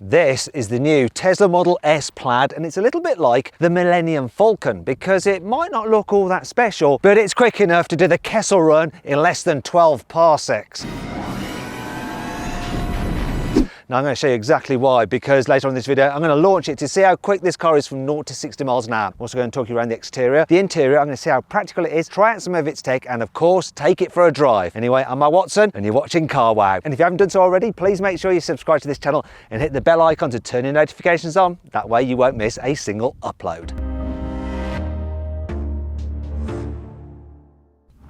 This is the new Tesla Model S Plaid, and it's a little bit like the Millennium Falcon because it might not look all that special, but it's quick enough to do the Kessel Run in less than 12 parsecs. Now I'm going to show you exactly why, because later on in this video I'm going to launch it to see how quick this car is from 0 to 60 miles an hour. I'm also going to talk you around the exterior. The interior, I'm going to see how practical it is, try out some of its tech, and of course take it for a drive. Anyway, I'm Matt Watson and you're watching Car Wow. And if you haven't done so already, please make sure you subscribe to this channel and hit the bell icon to turn your notifications on. That way you won't miss a single upload.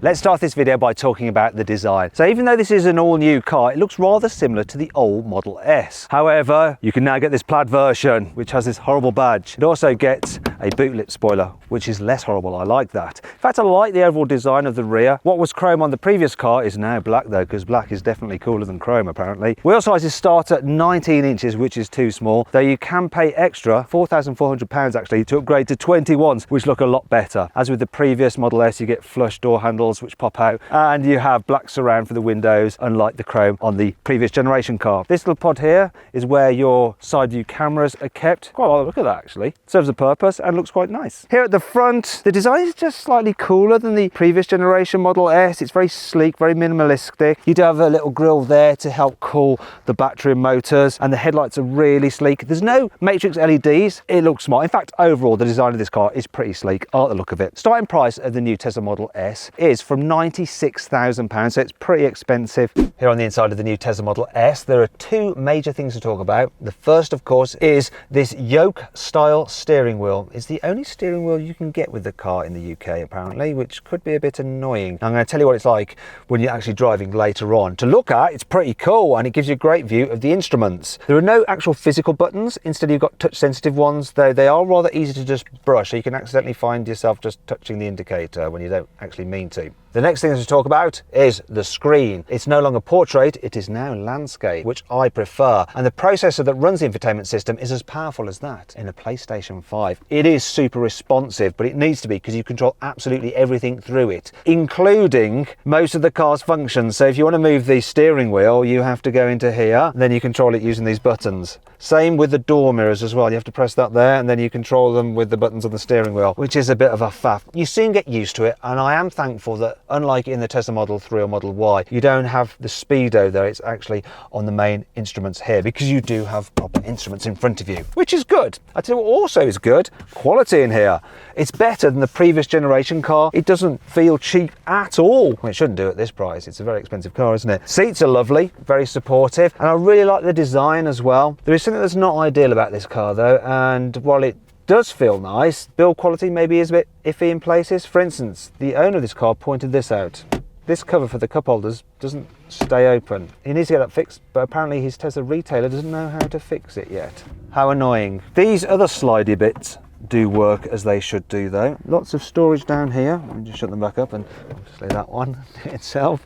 Let's start this video by talking about the design. So even though this is an all new car, it looks rather similar to the old Model S. However, you can now get this Plaid version, which has this horrible badge. It also gets a boot lip spoiler, which is less horrible. I like that. In fact, I like the overall design of the rear. What was chrome on the previous car is now black though, because black is definitely cooler than chrome apparently. Wheel sizes start at 19 inches, which is too small, though you can pay extra, £4,400 actually, to upgrade to 21s, which look a lot better. As with the previous Model S, you get flush door handles which pop out, and you have black surround for the windows, unlike the chrome on the previous generation car. This little pod here is where your side view cameras are kept. Quite a look at that actually. Serves a purpose and looks quite nice. Here at the front, the design is just slightly cooler than the previous generation Model S. It's very sleek, very minimalistic. You do have a little grille there to help cool the battery and motors, and the headlights are really sleek. There's no matrix LEDs. It looks smart. In fact, overall, the design of this car is pretty sleek. I like the look of it. Starting price of the new Tesla Model S is from £96,000, so it's pretty expensive. Here on the inside of the new Tesla Model S, there are two major things to talk about. The first, of course, is this yoke style steering wheel. It's the only steering wheel you can get with the car in the UK apparently, which could be a bit annoying. I'm going to tell you what it's like when you're actually driving later on. To look at, it's pretty cool and it gives you a great view of the instruments. There are no actual physical buttons. Instead, you've got touch sensitive ones, though they are rather easy to just brush, so you can accidentally find yourself just touching the indicator when you don't actually mean to. The next thing to talk about is the screen. It's no longer portrait, it is now landscape, which I prefer. And the processor that runs the infotainment system is as powerful as that in a PlayStation 5. It is super responsive, but it needs to be because you control absolutely everything through it, including most of the car's functions. So if you want to move the steering wheel, you have to go into here, then you control it using these buttons. Same with the door mirrors as well. You have to press that there and then you control them with the buttons on the steering wheel, which is a bit of a faff. You soon get used to it, and I am thankful that unlike in the Tesla Model 3 or Model Y, you don't have the speedo there. It's actually on the main instruments here because you do have proper instruments in front of you, which is good. I tell you what also is good, quality in here. It's better than the previous generation car. It doesn't feel cheap at all. Well, it shouldn't do at this price. It's a very expensive car, isn't it? Seats are lovely, very supportive, and I really like the design as well. There is something that's not ideal about this car though, and while it does feel nice, build quality maybe is a bit iffy in places. For instance, the owner of this car pointed this out. This cover for the cup holders doesn't stay open. He needs to get that fixed, but apparently his Tesla retailer doesn't know how to fix it yet. How annoying. These other slidey bits do work as they should do though. Lots of storage down here. Let me just shut them back up, and obviously that one itself.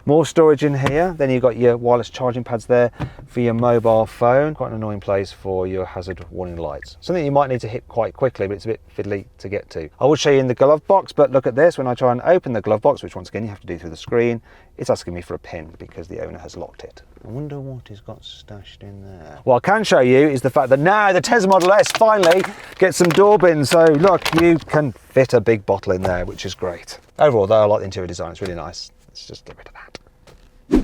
More storage in here. Then you've got your wireless charging pads there for your mobile phone. Quite an annoying place for your hazard warning lights. Something you might need to hit quite quickly, but it's a bit fiddly to get to. I will show you in the glove box, but look at this. When I try and open the glove box, which once again you have to do through the screen, it's asking me for a pin because the owner has locked it. I wonder what he's got stashed in there. What I can show you is the fact that now the Tesla Model S finally gets some door bins. So look, you can fit a big bottle in there, which is great. Overall though, I like the interior design, it's really nice. Let's just get rid of that.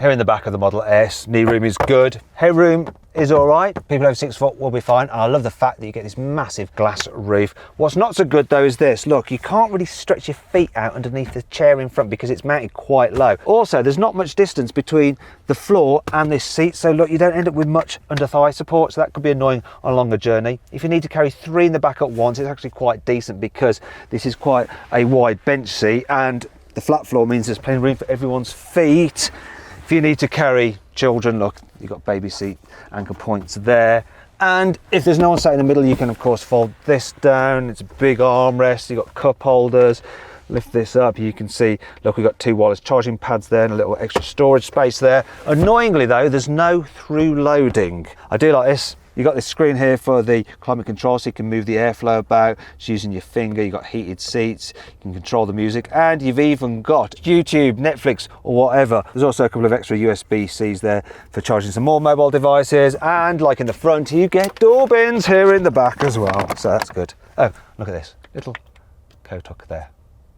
Here in the back of the Model S, knee room is good. Headroom is all right. People over 6 foot will be fine. And I love the fact that you get this massive glass roof. What's not so good though is this. Look, you can't really stretch your feet out underneath the chair in front because it's mounted quite low. Also, there's not much distance between the floor and this seat. So look, you don't end up with much under thigh support. So that could be annoying on a longer journey. If you need to carry 3 in the back at once, it's actually quite decent because this is quite a wide bench seat, and the flat floor means there's plenty of room for everyone's feet. If you need to carry children, look, you've got baby seat anchor points there. And if there's no one sat in the middle, you can of course fold this down. It's a big armrest, you've got cup holders. Lift this up, you can see, look, we've got 2 wireless charging pads there and a little extra storage space there. Annoyingly though, there's no through loading. I do like this. You've got this screen here for the climate control, so you can move the airflow about just using your finger. You've got heated seats, you can control the music, and you've even got YouTube, Netflix, or whatever. There's also a couple of extra USB-Cs there for charging some more mobile devices, and like in the front, you get door bins here in the back as well, so that's good. Oh, look at this, little coat hook there.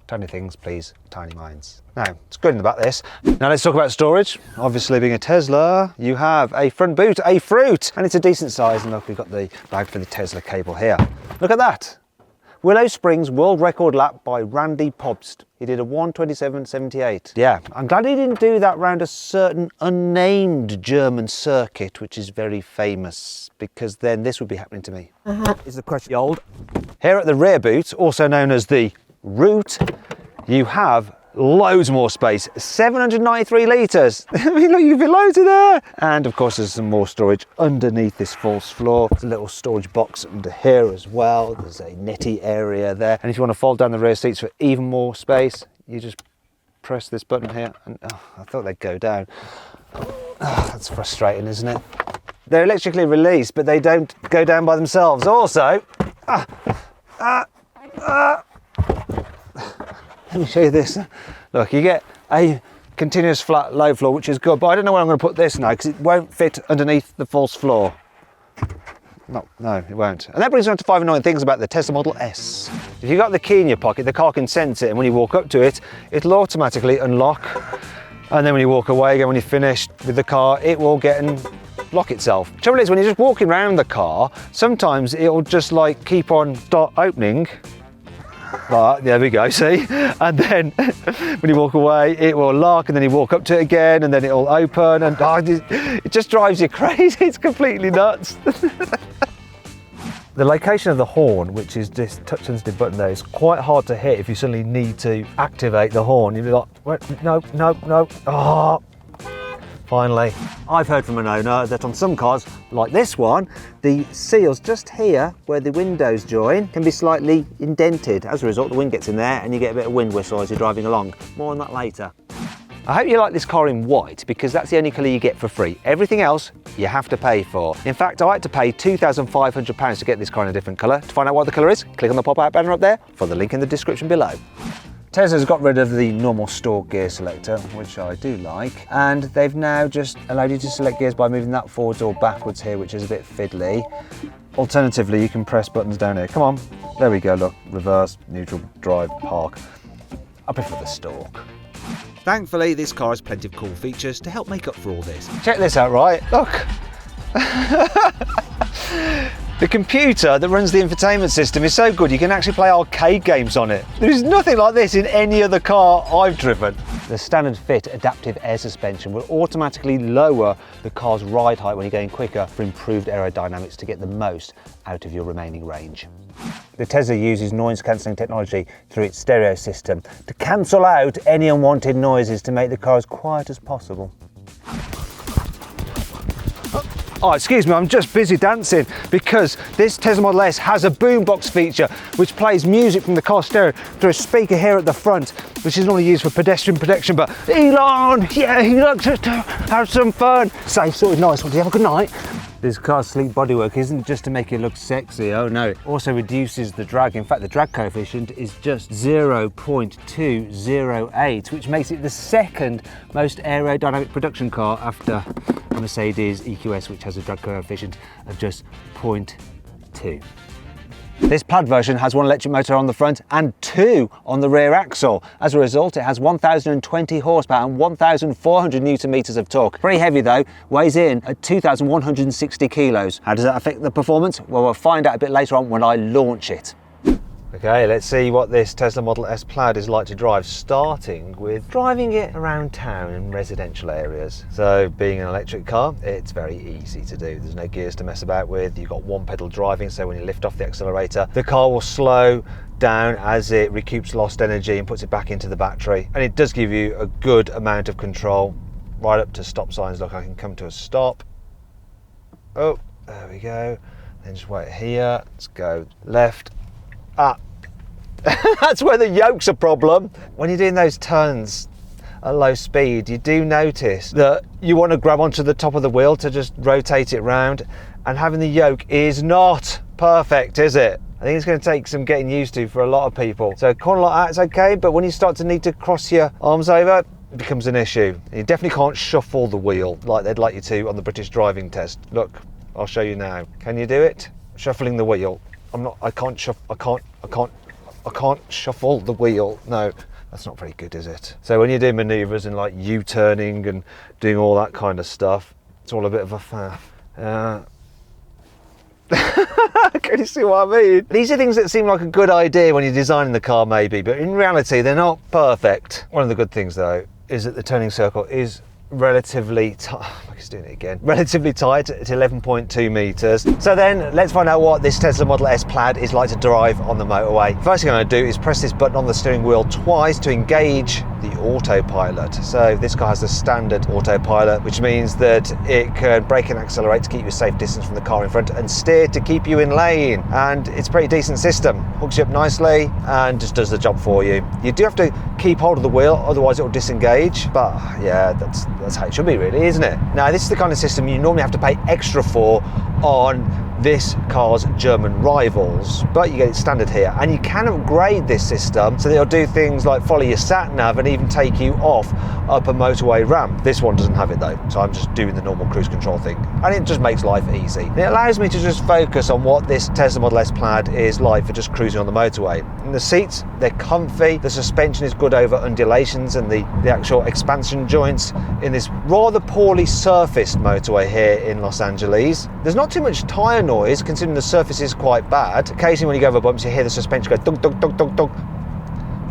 Tiny things, please, tiny minds. Now, it's good in the back, this. Now let's talk about storage. Obviously, being a Tesla, you have a front boot, a fruit, and it's a decent size. And look, we've got the bag for the Tesla cable here. Look at that. Willow Springs world record lap by Randy Pobst. He did a 1:27.78. Yeah, I'm glad he didn't do that round a certain unnamed German circuit, which is very famous, because then this would be happening to me. Is the question old? Here at the rear boot, also known as the root, you have loads more space, 793 litres. I mean, look, you've been loads in there. And of course, there's some more storage underneath this false floor. There's a little storage box under here as well. There's a netty area there. And if you want to fold down the rear seats for even more space, you just press this button here. And oh, I thought they'd go down. Oh, that's frustrating, isn't it? They're electrically released, but they don't go down by themselves. Also, let me show you this. Look, you get a continuous flat low floor, which is good, but I don't know where I'm going to put this now because it won't fit underneath the false floor. No, it won't. And that brings me on to 5 annoying things about the Tesla Model S. If you've got the key in your pocket, the car can sense it, and when you walk up to it, it'll automatically unlock. And then when you walk away again, when you're finished with the car, it will get and lock itself. Trouble is, when you're just walking around the car, sometimes it'll just like keep on start opening. Like, there we go, see? And then when you walk away, it will lock, and then you walk up to it again, and then it'll open, and it just drives you crazy. It's completely nuts. The location of the horn, which is this touch sensitive button there, is quite hard to hit if you suddenly need to activate the horn. You'll be like, wait, no, oh. Finally, I've heard from an owner that on some cars, like this one, the seals just here where the windows join can be slightly indented. As a result, the wind gets in there and you get a bit of wind whistle as you're driving along. More on that later. I hope you like this car in white, because that's the only colour you get for free. Everything else you have to pay for. In fact, I had to pay £2,500 to get this car in a different colour. To find out what the colour is, click on the pop-out banner up there for the link in the description below. Tesla's got rid of the normal store gear selector, which I do like, and they've now just allowed you to select gears by moving that forwards or backwards here, which is a bit fiddly. Alternatively, you can press buttons down here. Come on, there we go, look, reverse, neutral, drive, park. I prefer the stalk. Thankfully, this car has plenty of cool features to help make up for all this. Check this out, right? Look. The computer that runs the infotainment system is so good you can actually play arcade games on it. There is nothing like this in any other car I've driven. The standard fit adaptive air suspension will automatically lower the car's ride height when you're going quicker for improved aerodynamics to get the most out of your remaining range. The Tesla uses noise cancelling technology through its stereo system to cancel out any unwanted noises to make the car as quiet as possible. Oh, excuse me, I'm just busy dancing because this Tesla Model S has a boombox feature which plays music from the car stereo through a speaker here at the front, which is normally used for pedestrian protection. But Elon, yeah, he likes to have some fun. Safe, sort of nice one. Do you have a good night? This car's sleek bodywork isn't just to make it look sexy, oh no, it also reduces the drag. In fact, the drag coefficient is just 0.208, which makes it the second most aerodynamic production car after a Mercedes EQS, which has a drag coefficient of just 0.2. This Plaid version has one electric motor on the front and 2 on the rear axle. As a result, it has 1,020 horsepower and 1,400 newton meters of torque. Very heavy though, weighs in at 2,160 kilos. How does that affect the performance? Well, we'll find out a bit later on when I launch it. Okay, let's see what this Tesla Model S Plaid is like to drive, starting with driving it around town in residential areas. So, being an electric car, it's very easy to do. There's no gears to mess about with. You've got one pedal driving, so when you lift off the accelerator, the car will slow down as it recoups lost energy and puts it back into the battery. And it does give you a good amount of control, right up to stop signs. Look, I can come to a stop. Oh, there we go. Then just wait here. Let's go left. That's where the yoke's a problem. When you're doing those turns, at low speed, you do notice that you want to grab onto the top of the wheel to just rotate it round, and having the yoke is not perfect, is it? I think it's going to take some getting used to for a lot of people. So corner like that, it's okay, but when you start to need to cross your arms over, it becomes an issue. You definitely can't shuffle the wheel like they'd like you to on the British driving test. Look, I'll show you now. Can you do it? Shuffling the wheel. I can't shuffle the wheel. No, that's not very good, is it? So when you're doing manoeuvres and like U-turning and doing all that kind of stuff, it's all a bit of a faff. Can you see what I mean? These are things that seem like a good idea when you're designing the car maybe, but in reality they're not perfect. One of the good things though is that the turning circle is relatively relatively tight at 11.2 meters. So then let's find out what this Tesla Model S Plaid is like to drive on the motorway. First thing I'm going to do is press this button on the steering wheel twice to engage the autopilot. So this car has the standard autopilot, which means that it can brake and accelerate to keep you a safe distance from the car in front and steer to keep you in lane. And it's a pretty decent system. Hooks you up nicely and just does the job for you. You do have to keep hold of the wheel, otherwise it will disengage. But yeah, that's how it should be really, isn't it? Now this is the kind of system you normally have to pay extra for on this car's German rivals, but you get it standard here, and you can upgrade this system so that it'll do things like follow your sat nav and even take you off up a motorway ramp. This one doesn't have it though, so I'm just doing the normal cruise control thing, and it just makes life easy. And it allows me to just focus on what this Tesla Model S Plaid is like for just cruising on the motorway. And the seats, they're comfy, the suspension is good over undulations, and the actual expansion joints in this rather poorly surfaced motorway here in Los Angeles. There's not too much tyre noise considering the surface is quite bad. Occasionally when you go over bumps you hear the suspension go dunk dunk dunk dunk dunk.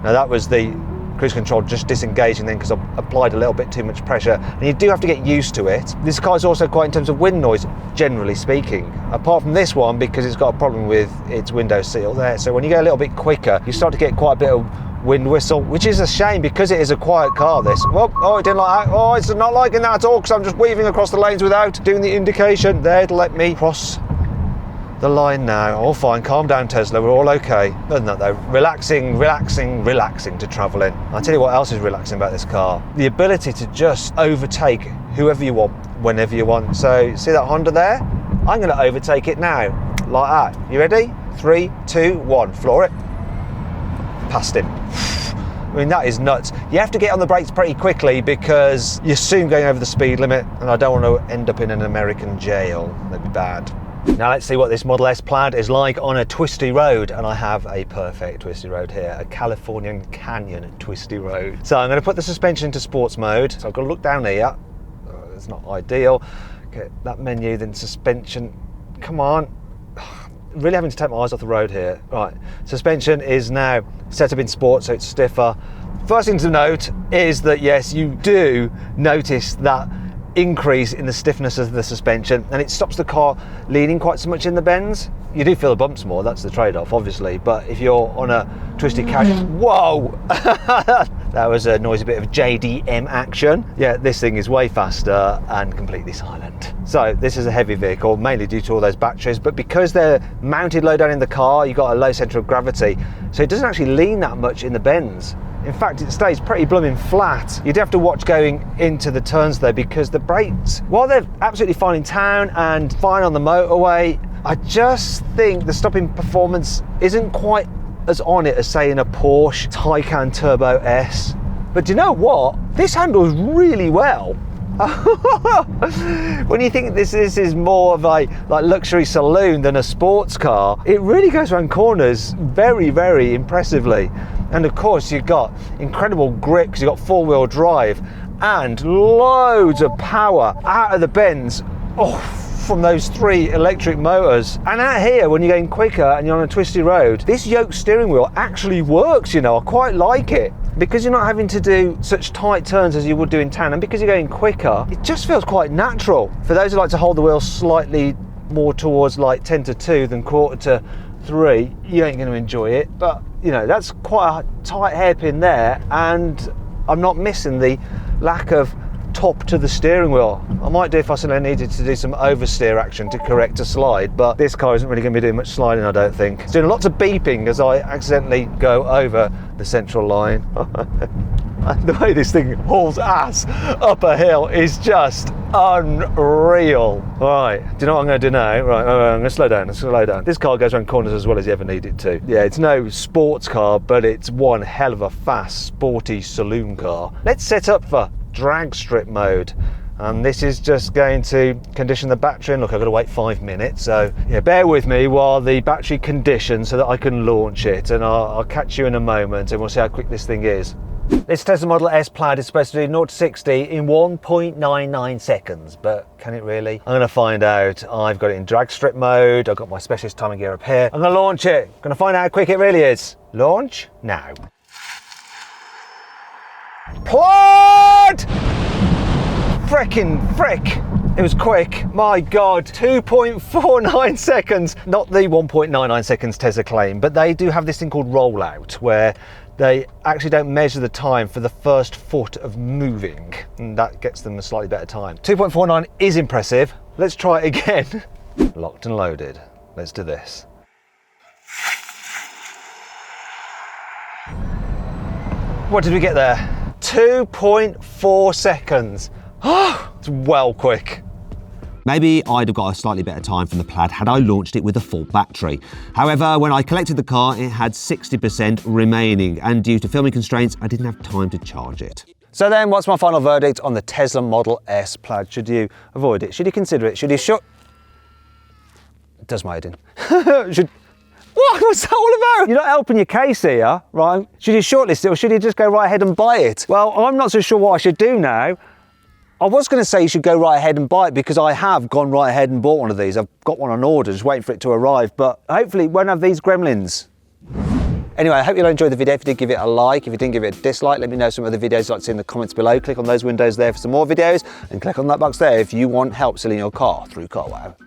Now that was the cruise control just disengaging then because I've applied a little bit too much pressure, and you do have to get used to it. This car is also quiet in terms of wind noise, generally speaking, apart from this one because it's got a problem with its window seal there. So when you go a little bit quicker you start to get quite a bit of wind whistle, which is a shame because it is a quiet car this. Oh, it didn't like that. Oh, it's not liking that at all because I'm just weaving across the lanes without doing the indication there to let me cross the line now. All fine, calm down Tesla, we're all okay. Other than that though, relaxing to travel in. I'll tell you what else is relaxing about this car. The ability to just overtake whoever you want, whenever you want. So see that Honda there? I'm going to overtake it now, like that. You ready? 3, 2, 1, floor it. Past him. I mean, that is nuts. You have to get on the brakes pretty quickly because you're soon going over the speed limit, and I don't want to end up in an American jail. That'd be bad. Now let's see what this Model S Plaid is like on a twisty road, and I have a perfect twisty road here, a Californian Canyon twisty road. So I'm going to put the suspension into sports mode. So I've got to look down here. It's not ideal. Get that menu, then suspension. Come on. Really having to take my eyes off the road here. Right, suspension is now set up in sport, so it's stiffer. First thing to note is that yes, you do notice that increase in the stiffness of the suspension, and it stops the car leaning quite so much in the bends. You do feel the bumps more, that's the trade-off obviously, but if you're on a twisty canyon, whoa! That was a noisy bit of JDM action. Yeah, this thing is way faster and completely silent. So this is a heavy vehicle, mainly due to all those batteries, but because they're mounted low down in the car, you've got a low centre of gravity, so it doesn't actually lean that much in the bends. In fact, it stays pretty blooming flat. You do have to watch going into the turns though, because the brakes, while they're absolutely fine in town and fine on the motorway, I just think the stopping performance isn't quite as on it as say in a Porsche Taycan Turbo S. But do you know what? This handles really well. When you think this is more of a like luxury saloon than a sports car, it really goes around corners very, very impressively. And of course you've got incredible grip because you've got four-wheel drive and loads of power out of the bends from those 3 electric motors. And out here when you're going quicker and you're on a twisty road, this yoke steering wheel actually works, you know. I quite like it because you're not having to do such tight turns as you would do in town, and because you're going quicker, it just feels quite natural. For those who like to hold the wheel slightly more towards like 10 to 2 than quarter to 3, you ain't going to enjoy it, but you know, that's quite a tight hairpin there, and I'm not missing the lack of top to the steering wheel. I might do if I suddenly needed to do some oversteer action to correct a slide, but this car isn't really going to be doing much sliding, I don't think. It's doing lots of beeping as I accidentally go over the central line. And the way this thing hauls ass up a hill is just unreal. Right, do you know what I'm going to do now? Right, I'm going to slow down, This car goes around corners as well as you ever need it to. Yeah, it's no sports car, but it's one hell of a fast, sporty saloon car. Let's set up for drag strip mode. And this is just going to condition the battery. And look, I've got to wait 5 minutes. So yeah, bear with me while the battery conditions so that I can launch it. And I'll catch you in a moment and we'll see how quick this thing is. This Tesla Model S Plaid is supposed to do 0 to 60 in 1.99 seconds, but can it really? I'm going to find out. I've got it in drag strip mode. I've got my specialist timing gear up here. I'm going to launch it. I'm going to find out how quick it really is. Launch now. Plaid! Frickin' frick! It was quick, my God, 2.49 seconds. Not the 1.99 seconds Tesla claim, but they do have this thing called rollout, where they actually don't measure the time for the first foot of moving, and that gets them a slightly better time. 2.49 is impressive. Let's try it again. Locked and loaded. Let's do this. What did we get there? 2.4 seconds. Oh, it's well quick. Maybe I'd have got a slightly better time from the Plaid had I launched it with a full battery. However, when I collected the car, it had 60% remaining, and due to filming constraints, I didn't have time to charge it. So then, what's my final verdict on the Tesla Model S Plaid? Should you avoid it? Should you consider it? Should you It does my head in. What's that all about? You're not helping your case here, right? Should you shortlist it or should you just go right ahead and buy it? Well, I'm not so sure what I should do now. I was going to say you should go right ahead and buy it because I have gone right ahead and bought one of these. I've got one on order, just waiting for it to arrive, but hopefully it won't have these gremlins. Anyway, I hope you'll enjoy the video. If you did, give it a like. If you didn't, give it a dislike. Let me know some other videos you'd like to see in the comments below. Click on those windows there for some more videos and click on that box there if you want help selling your car through CarWow.